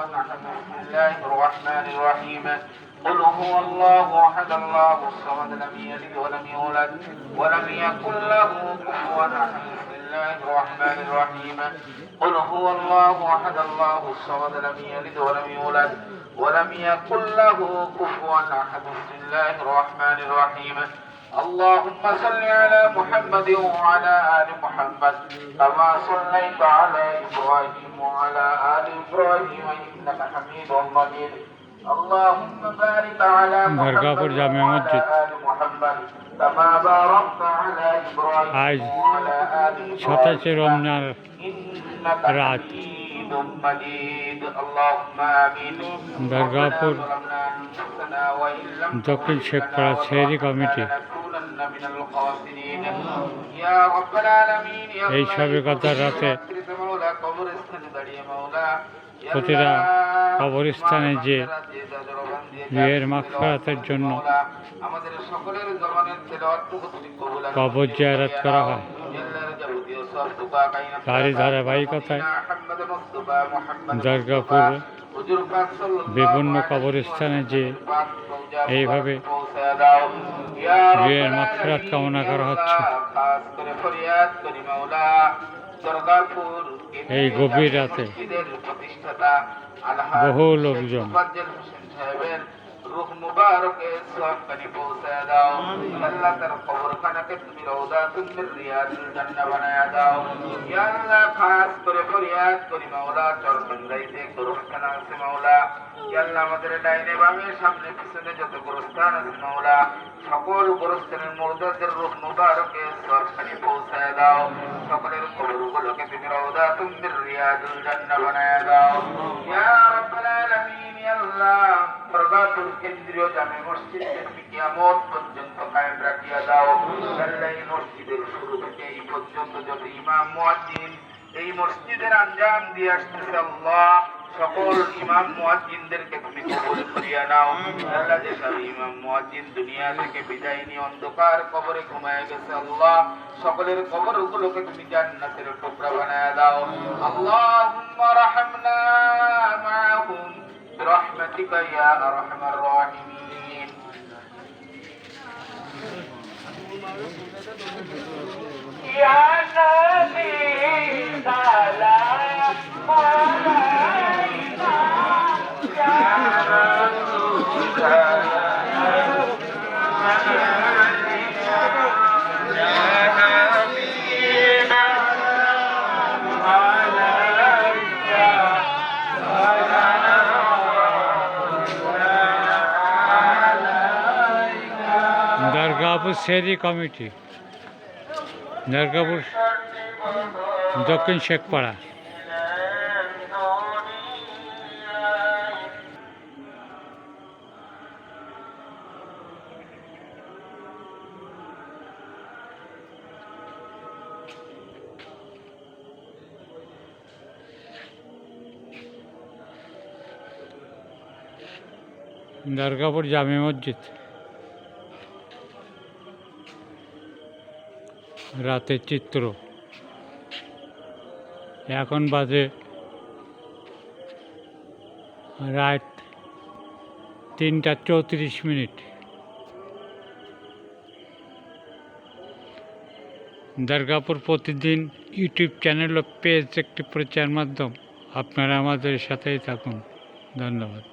أحد بسم الله الرحمن الرحيم قل هو الله أحد الله الصمد لم يلد ولم يولد ولم يكن له كفوا أحد بسم الله الرحمن الرحيم قل هو الله أحد الله الصمد لم يلد ولم يولد ولم يكن له كفوا أحد بسم الله الرحمن الرحيم اللهم صل على محمد وعلى آل محمد كما صليت على إبراهيم وعلى آل إبراهيم إنك حميد مجيد اللهم بارك على محمد وعلى آل محمد كما باركت على إبراهيم وعلى آل إبراهيم إنك حميد مجيد اللهم آمين দরগাপুর দক্ষিণ শেখপাড়া সেহরি কমিটি এই সবে কথার রাতে প্রতিটা কবরস্থানে যে বিয়ের মাগফিরাতের জন্য কবর জিয়ারত করা হয় তারই ধারাবাহিকতায় দরগাপুর বিভিন্ন কবরস্থানে যে এইভাবে বিয়ের মাগফিরাত কামনা করা হচ্ছে। এই গভীর রাতে বহু লোকজন রূহ মুবারকে সবখানে পৌঁছে দাও আল্লাহ তার কবরখানাকে তুমি রওজাতুল মির রিয়াদুল জান্নাহ বানায়া দাও ইয়া আল্লাহ খাস করে ফরিয়াদ করি মাওলা চরমন্দাইতে কবরখানা আছে মাওলা ইয়া আল্লাহ আমাদের ডাইনে বামে সামনে পিছনে যত কবরস্থান আছে মাওলা সকল কবরস্থানের মুর্দাদের রূহ মুবারকে সবখানে পৌঁছে দাও সকলের কবরগুলোকে তুমি রওজাতুল মির রিয়াদুল জান্নাহ বানায়া দাও ইয়া রাব্বাল আলামিন ইয়া আল্লাহ দরগাপুর কেন্দ্রীয় জামে মসজিদকে তুমি কিয়ামত পর্যন্ত কায়েম রাখিয়া দাও আল্লাহ এই মসজিদের শুরু থেকে এই পর্যন্ত যত ইমাম মুয়াজ্জিন এই মসজিদের আঞ্জাম দিয়ে আসতেছে আল্লাহ সকল ইমাম মুয়াজ্জিনদেরকে তুমি কবুল করিয়া নাও আল্লাহ যেসব ইমাম মুয়াজ্জিন দুনিয়া থেকে বিদায় নিয়ে অন্ধকার কবরে ঘুমায় গেছে আল্লাহ সকলের কবরগুলোকে তুমি জান্নাতের টুকরা বানায়া দাও আল্লাহুম্মা রাহমনা মাআহুম برحمتك يا أرحم الراحمين يا نبي سلام عليك يا رسول দরগাপুর সেহরি কমিটি দরগাপুর দক্ষিণ শেখপাড়া দরগাপুর জামে মসজিদ রাতের চিত্র এখন বাজে রাত 3:34। দরগাপুর প্রতিদিন ইউটিউব চ্যানেল ও পেজ একটি প্রচার মাধ্যম। আপনারা আমাদের সাথেই থাকুন। ধন্যবাদ।